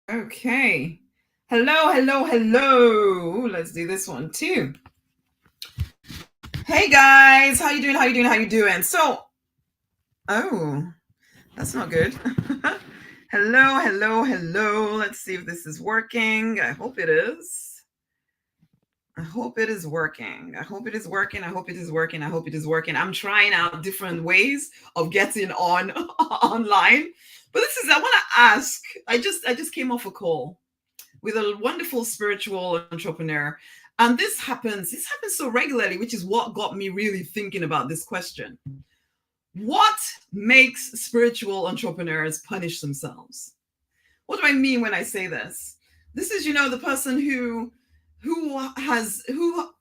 Okay. Hello, hello, hello. Let's do this one too. Hey guys, how you doing? How you doing? How you doing? Oh, that's not good. Hello, hello, hello. Let's see if this is working. I hope it is. I hope it is working. I hope it is working. I hope it is working. I hope it is working. I'm trying out different ways of getting on online. But I want to ask. I just came off a call with a wonderful spiritual entrepreneur. And this happens so regularly, which is what got me really thinking about this question. What makes spiritual entrepreneurs punish themselves? What do I mean when I say this? This is, the person who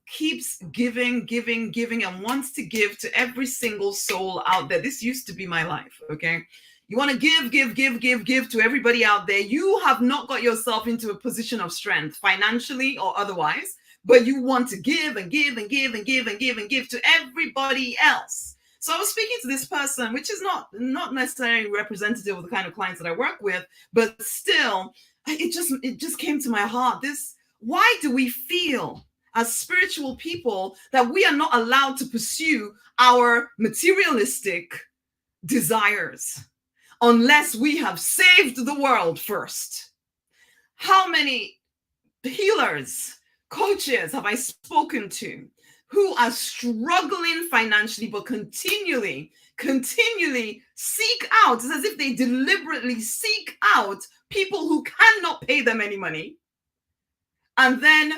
keeps giving, giving, giving, and wants to give to every single soul out there. This used to be my life, okay? You want to give, give, give, give, give to everybody out there. You have not got yourself into a position of strength, financially or otherwise, but you want to give and give and give and give and give and give to everybody else. So I was speaking to this person, which is not necessarily representative of the kind of clients that I work with, but still, it just came to my heart. Why do we feel as spiritual people that we are not allowed to pursue our materialistic desires unless we have saved the world first? How many healers, coaches have I spoken to who are struggling financially but continually seek out? It's as if they deliberately seek out people who cannot pay them any money and then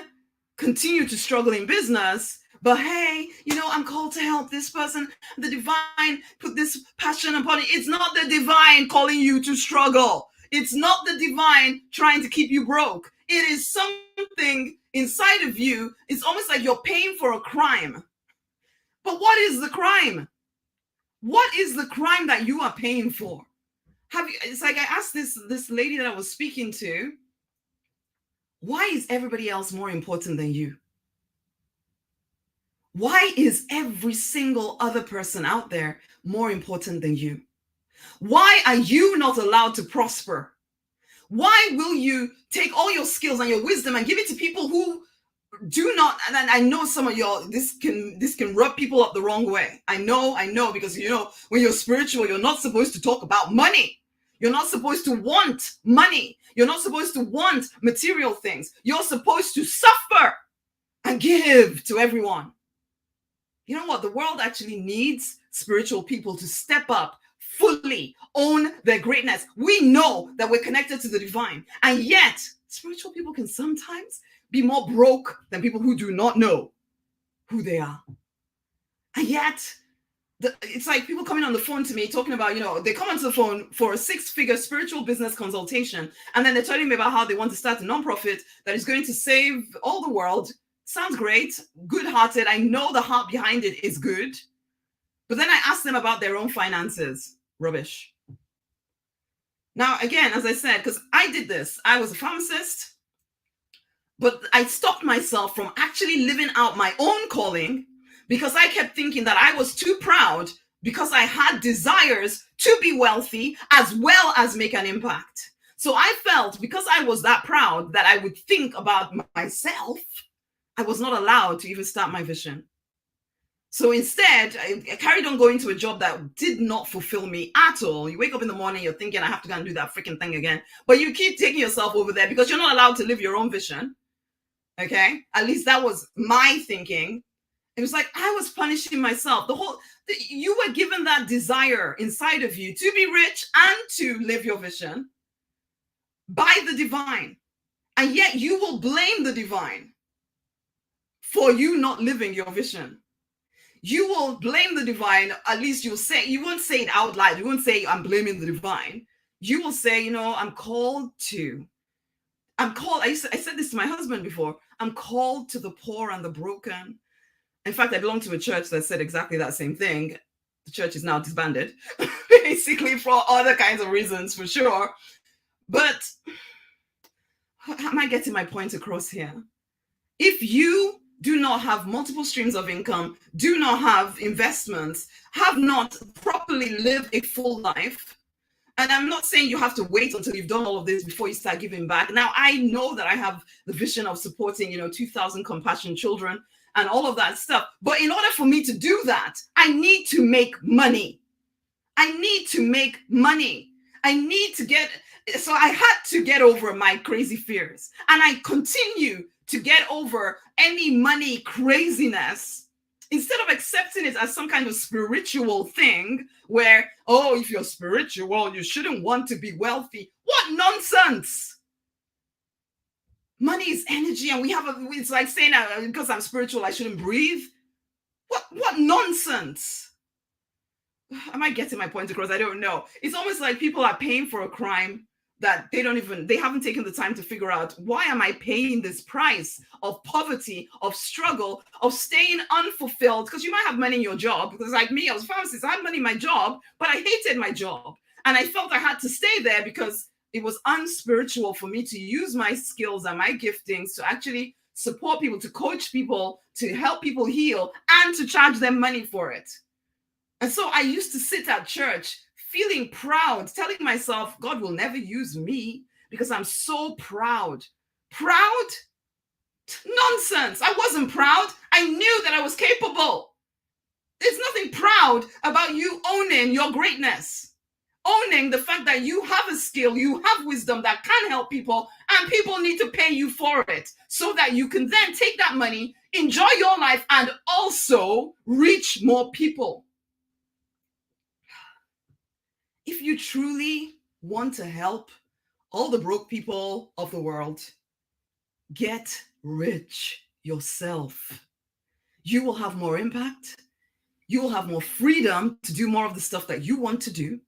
continue to struggle in business. But hey, I'm called to help this person. The divine put this passion upon it. It's not the divine calling you to struggle. It's not the divine trying to keep you broke. It is something inside of you. It's almost like you're paying for a crime. But what is the crime? What is the crime that you are paying for? It's like I asked this lady that I was speaking to, why is everybody else more important than you? Why is every single other person out there more important than you? Why are you not allowed to prosper? Why will you take all your skills and your wisdom and give it to people who do not? And I know some of y'all, this can rub people up the wrong way. I know, because when you're spiritual, you're not supposed to talk about money. You're not supposed to want money. You're not supposed to want material things. You're supposed to suffer and give to everyone. You know what? The world actually needs spiritual people to step up, fully own their greatness. We know that we're connected to the divine, and yet spiritual people can sometimes be more broke than people who do not know who they are. And yet, it's like people coming on the phone to me talking about, they come onto the phone for a 6-figure spiritual business consultation, and then they're telling me about how they want to start a nonprofit that is going to save all the world. Sounds great, good-hearted. I know the heart behind it is good. But then I ask them about their own finances. Rubbish. Now, again, as I said, because I did this, I was a pharmacist, but I stopped myself from actually living out my own calling because I kept thinking that I was too proud because I had desires to be wealthy as well as make an impact. So I felt because I was that proud that I would think about myself, I was not allowed to even start my vision. So instead, I carried on going to a job that did not fulfill me at all. You wake up in the morning, you're thinking, I have to go and do that freaking thing again. But you keep taking yourself over there because you're not allowed to live your own vision. Okay? At least that was my thinking. It was like I was punishing myself. You were given that desire inside of you to be rich and to live your vision by the divine. And yet you will blame the divine for you not living your vision. You will blame the divine. At least you won't say it out loud. You won't say, I'm blaming the divine. You will say, I said this to my husband before. I'm called to the poor and the broken. In fact, I belong to a church that said exactly that same thing. The church is now disbanded, basically for other kinds of reasons, for sure. But am I getting my point across here? If you do not have multiple streams of income, do not have investments, have not properly lived a full life, And I'm not saying you have to wait until you've done all of this before you start giving back. Now, I know that I have the vision of supporting, 2,000 compassion children and all of that stuff. But in order for me to do that, I need to make money. I need to make money. I need to so I had to get over my crazy fears. And I continue to get over any money craziness instead of accepting it as some kind of spiritual thing where, oh, if you're spiritual, you shouldn't want to be wealthy. What nonsense! Money is energy, and it's like saying because I'm spiritual, I shouldn't breathe. What nonsense! Am I getting my point across? I don't know. It's almost like people are paying for a crime that they haven't taken the time to figure out, why am I paying this price of poverty, of struggle, of staying unfulfilled? Because you might have money in your job, because like me, I was a pharmacist, I had money in my job, but I hated my job. And I felt I had to stay there because it was unspiritual for me to use my skills and my giftings to actually support people, to coach people, to help people heal, and to charge them money for it. And so I used to sit at church feeling proud, telling myself, God will never use me because I'm so proud. Proud? Nonsense. I wasn't proud. I knew that I was capable. There's nothing proud about you owning your greatness, owning the fact that you have a skill, you have wisdom that can help people, and people need to pay you for it so that you can then take that money, enjoy your life, and also reach more people. If you truly want to help all the broke people of the world, get rich yourself. You will have more impact. You will have more freedom to do more of the stuff that you want to do.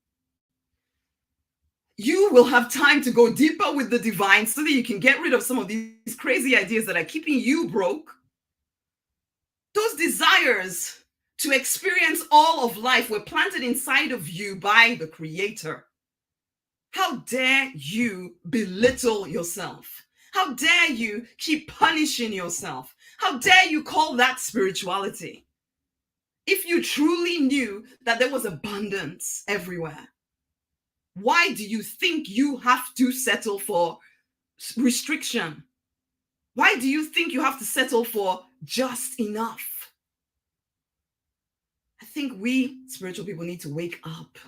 You will have time to go deeper with the divine so that you can get rid of some of these crazy ideas that are keeping you broke. Those desires to experience all of life were planted inside of you by the Creator. How dare you belittle yourself? How dare you keep punishing yourself? How dare you call that spirituality? If you truly knew that there was abundance everywhere, why do you think you have to settle for restriction? Why do you think you have to settle for just enough? I think we spiritual people need to wake up.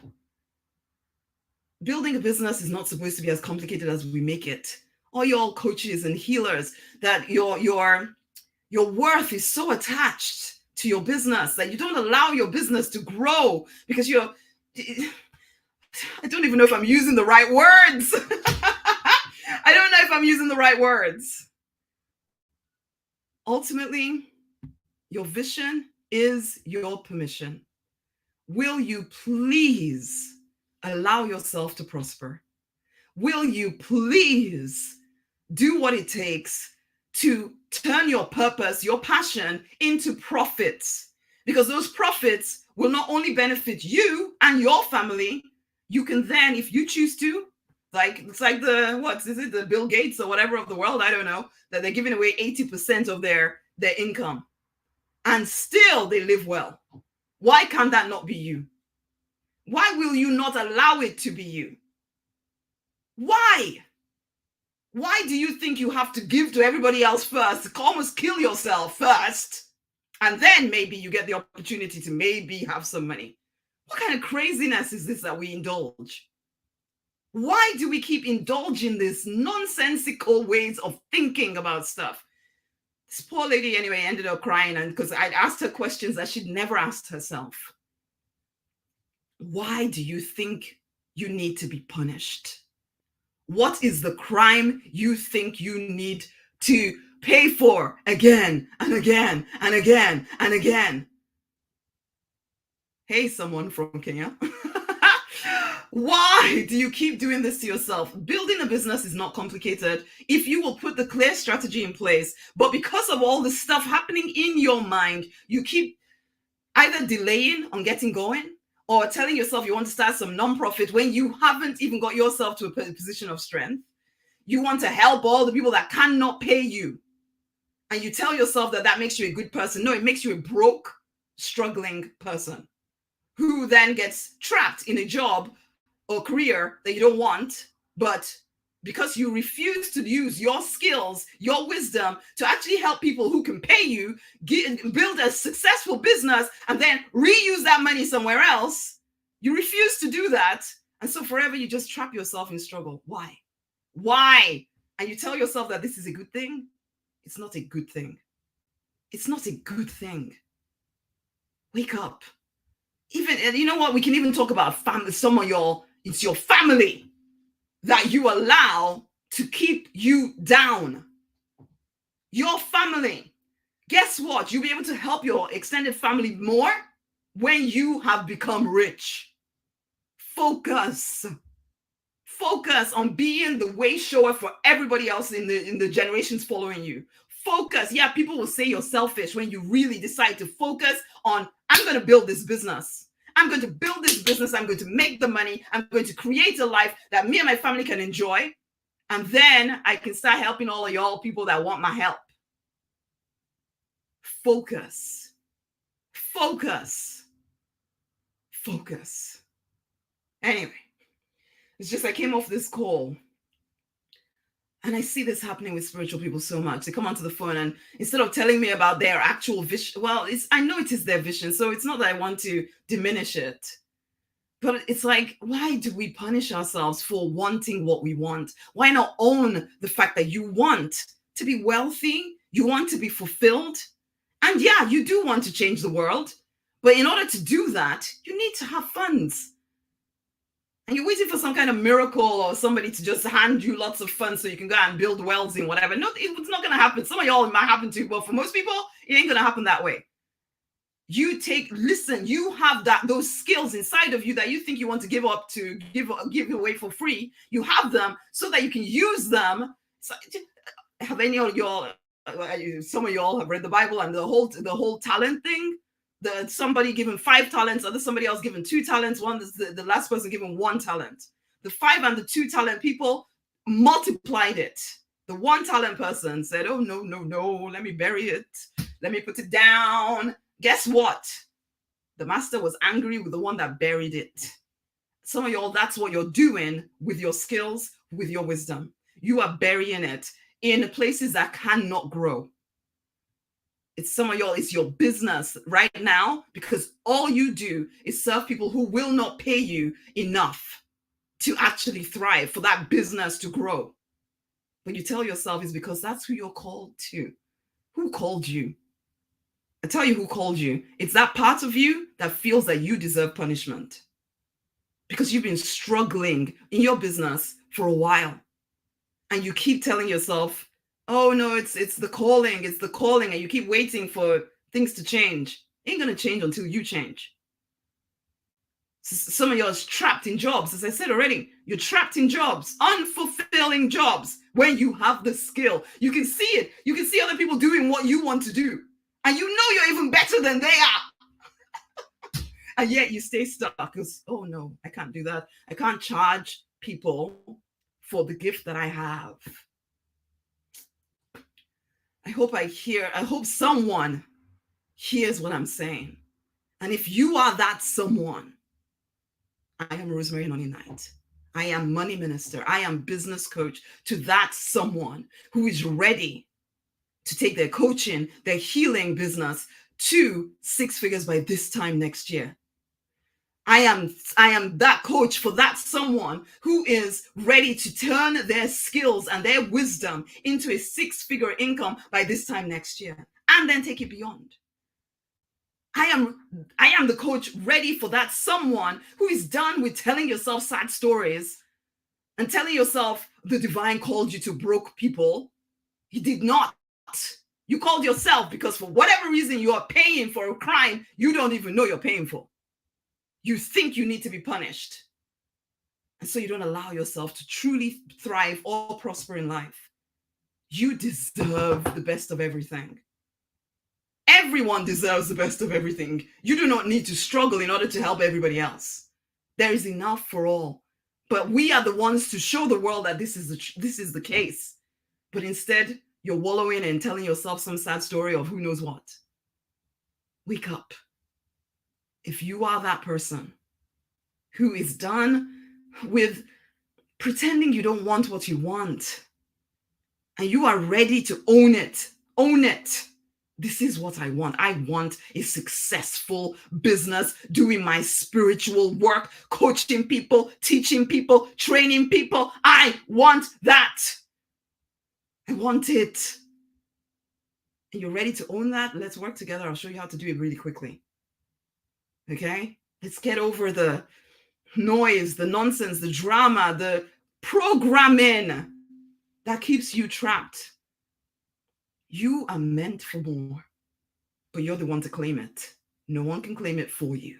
Building a business is not supposed to be as complicated as we make it. All your coaches and healers, that your worth is so attached to your business that you don't allow your business to grow because I don't even know if I'm using the right words. I don't know if I'm using the right words. Ultimately, your vision is your permission. Will you please allow yourself to prosper? Will you please do what it takes to turn your purpose, your passion into profits? Because those profits will not only benefit you and your family, you can then, if you choose to, it's like the Bill Gates or whatever of the world, I don't know, that they're giving away 80% of their income. And still they live well. Why can't that not be you? Why will you not allow it to be you? Why? Why do you think you have to give to everybody else first, almost kill yourself first, and then maybe you get the opportunity to maybe have some money? What kind of craziness is this that we indulge? Why do we keep indulging these nonsensical ways of thinking about stuff? This poor lady, anyway, ended up crying, and because I'd asked her questions that she'd never asked herself. Why do you think you need to be punished? What is the crime you think you need to pay for again and again and again and again? Hey, someone from Kenya. Why do you keep doing this to yourself? Building a business is not complicated if you will put the clear strategy in place. But because of all the stuff happening in your mind, you keep either delaying on getting going or telling yourself you want to start some nonprofit when you haven't even got yourself to a position of strength. You want to help all the people that cannot pay you. And you tell yourself that makes you a good person. No, it makes you a broke, struggling person who then gets trapped in a job or career that you don't want, but because you refuse to use your skills, your wisdom to actually help people who can pay you, build a successful business, and then reuse that money somewhere else, you refuse to do that. And so forever you just trap yourself in struggle. Why? Why? And you tell yourself that this is a good thing. It's not a good thing. It's not a good thing. Wake up. Even, you know what? We can even talk about family. It's your family that you allow to keep you down. Your family. Guess what? You'll be able to help your extended family more when you have become rich. Focus. Focus on being the way shower for everybody else in the generations following you. Focus. Yeah, people will say you're selfish when you really decide to focus on, I'm going to build this business. I'm going to build this business. I'm going to make the money. I'm going to create a life that me and my family can enjoy. And then I can start helping all of y'all people that want my help. Focus. Focus. Focus. Anyway, it's just I came off this call and I see this happening with spiritual people so much. They come onto the phone and instead of telling me about their actual vision, well, I know it is their vision, so it's not that I want to diminish it. But it's like, why do we punish ourselves for wanting what we want? Why not own the fact that you want to be wealthy? You want to be fulfilled? And yeah, you do want to change the world. But in order to do that, you need to have funds. And you're waiting for some kind of miracle or somebody to just hand you lots of funds so you can go and build wells and whatever. No, it's not going to happen. Some of y'all it might happen to, but for most people, it ain't going to happen that way. You have those skills inside of you that you think you want to give away for free. You have them so that you can use them. So, have any of y'all, some of y'all have read the Bible and the whole talent thing? Somebody given 5 talents, somebody else given 2 talents. One is the last person given 1 talent. The 5 and the 2 talent people multiplied it. The 1 talent person said, "Oh no, let me bury it. Let me put it down." Guess what? The master was angry with the one that buried it. Some of y'all, that's what you're doing with your skills, with your wisdom. You are burying it in places that cannot grow. Some of y'all, it's your business right now because all you do is serve people who will not pay you enough to actually thrive, for that business to grow. But you tell yourself it's because that's who you're called to. Who called you? I tell you who called you. It's that part of you that feels that you deserve punishment because you've been struggling in your business for a while. And you keep telling yourself, oh no, it's the calling, and you keep waiting for things to change. It ain't gonna change until you change. Some of y'all is trapped in jobs. As I said already, you're trapped in jobs, unfulfilling jobs when you have the skill. You can see it. You can see other people doing what you want to do. And you know you're even better than they are. And yet you stay stuck because, oh no, I can't do that. I can't charge people for the gift that I have. I hope someone hears what I'm saying. And if you are that someone, I am Rosemary Noni Knight. I am money minister. I am business coach to that someone who is ready to take their coaching, their healing business to 6 figures by this time next year. I am that coach for that someone who is ready to turn their skills and their wisdom into a 6-figure income by this time next year and then take it beyond. I am the coach ready for that someone who is done with telling yourself sad stories and telling yourself the divine called you to broke people. He did not. You called yourself because for whatever reason you are paying for a crime you don't even know you're paying for. You think you need to be punished. And so you don't allow yourself to truly thrive or prosper in life. You deserve the best of everything. Everyone deserves the best of everything. You do not need to struggle in order to help everybody else. There is enough for all. But we are the ones to show the world that this is the case. But instead, you're wallowing and telling yourself some sad story of who knows what. Wake up. If you are that person who is done with pretending you don't want what you want, and you are ready to own it. Own it. This is what I want. I want a successful business, doing my spiritual work, coaching people, teaching people, training people. I want that. I want it. And you're ready to own that? Let's work together. I'll show you how to do it really quickly. Okay? Let's get over the noise, the nonsense, the drama, the programming that keeps you trapped. You are meant for more, but you're the one to claim it. No one can claim it for you.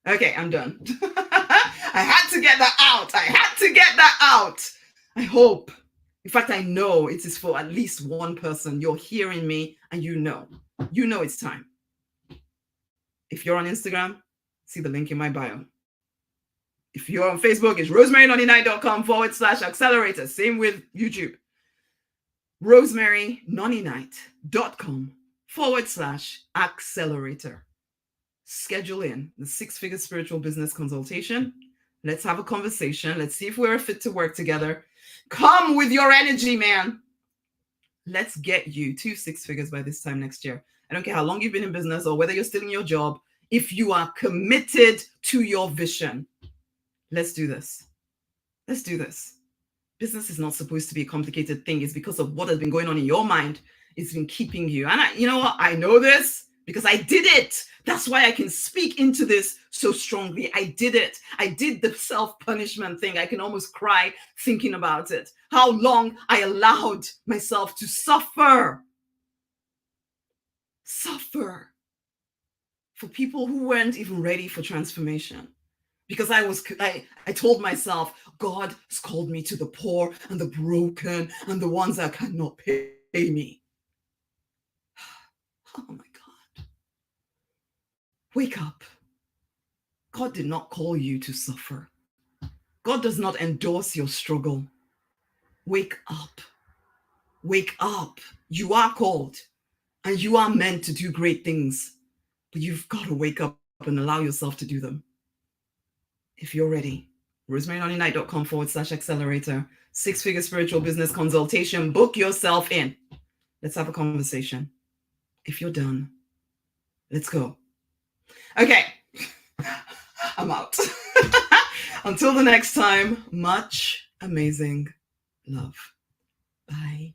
Okay, I'm done. I had to get that out. I had to get that out. I hope. In fact, I know it is for at least one person. You're hearing me and you know it's time. If you're on Instagram, see the link in my bio. If you're on Facebook, it's rosemarynonnyknight.com/accelerator. Same with YouTube. rosemarynonnyknight.com/accelerator. Schedule in the 6-figure spiritual business consultation. Let's have a conversation. Let's see if we're fit to work together. Come with your energy, man. Let's get you to 6 figures by this time next year. I don't care how long you've been in business or whether you're still in your job. If you are committed to your vision, let's do this. Let's do this. Business is not supposed to be a complicated thing. It's because of what has been going on in your mind. It's been keeping you. And you know what? I know this because I did it. That's why I can speak into this so strongly. I did it. I did the self-punishment thing. I can almost cry thinking about it. How long I allowed myself to suffer. Suffer for people who weren't even ready for transformation. Because I told myself, God has called me to the poor and the broken and the ones that cannot pay me. Oh my God. Wake up. God did not call you to suffer. God does not endorse your struggle. Wake up. Wake up. You are called and you are meant to do great things, but you've got to wake up and allow yourself to do them. If you're ready, rosemarynonnyknight.com/accelerator, 6-figure spiritual business consultation. Book yourself in. Let's have a conversation. If you're done, let's go. Okay, I'm out. Until the next time, much amazing love. Bye.